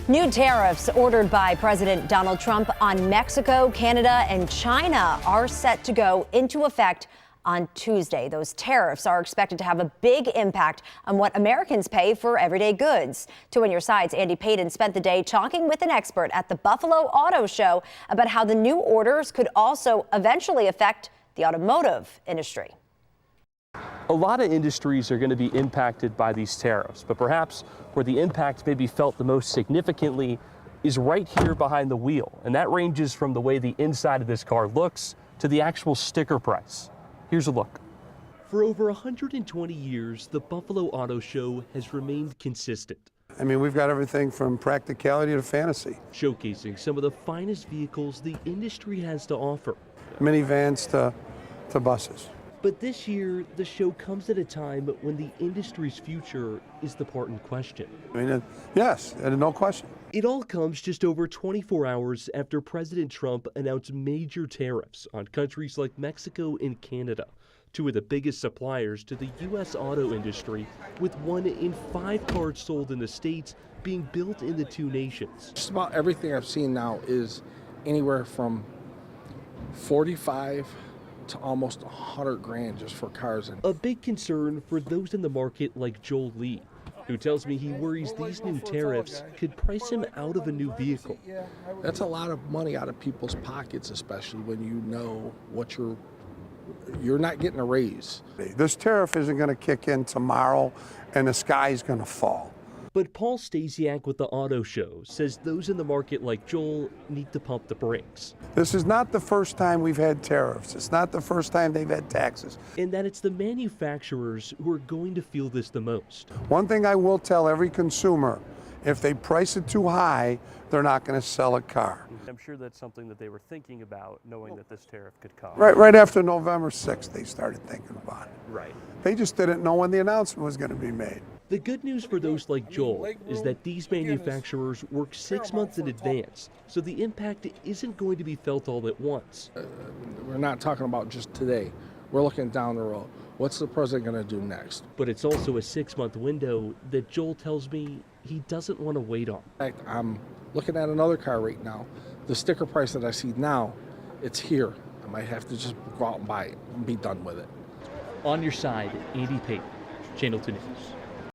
New tariffs ordered by President Donald Trump on Mexico, Canada, and China are set to go into effect on Tuesday. Those tariffs are expected to have a big impact on what Americans pay for everyday goods. To Win Your Side's Andy Payton spent the day talking with an expert at the Buffalo Auto Show about how the new orders could also eventually affect the automotive industry. A lot of industries are going to be impacted by these tariffs, but perhaps where the impact may be felt the most significantly is right here behind the wheel. And that ranges from the way the inside of this car looks to the actual sticker price. Here's a look. For over 120 years, the Buffalo Auto Show has remained consistent. I mean, we've got everything from practicality to fantasy. Showcasing some of the finest vehicles the industry has to offer. Minivans to buses. But this year, the show comes at a time when the industry's future is the part in question. I mean, yes, and no question. It all comes just over 24 hours after President Trump announced major tariffs on countries like Mexico and Canada, two of the biggest suppliers to the U.S. auto industry, with 1 in 5 cars sold in the States being built in the two nations. Just about everything I've seen now is anywhere from 45 to almost 100 grand just for cars. A big concern for those in the market like Joel Lee, who tells me he worries these new tariffs could price him out of a new vehicle. That's a lot of money out of people's pockets, especially when you know what you're not getting a raise. This tariff isn't going to kick in tomorrow and the sky's going to fall. But Paul Stasiak with the Auto Show says those in the market like Joel need to pump the brakes. This is not the first time we've had tariffs. It's not the first time they've had taxes. And that it's the manufacturers who are going to feel this the most. One thing I will tell every consumer, if they price it too high, they're not going to sell a car. I'm sure that's something that they were thinking about, knowing that this tariff could come. Right after November 6th, they started thinking about it. Right. They just didn't know when the announcement was going to be made. The good news for those like Joel is that these manufacturers work 6 months in advance, so the impact isn't going to be felt all at once. We're not talking about just today. We're looking down the road. What's the president going to do next? But it's also a 6-month window that Joel tells me he doesn't want to wait on. In fact, I'm looking at another car right now. The sticker price that I see now, it's here. I might have to just go out and buy it and be done with it. On Your Side, Andy Payton, Channel 2 News.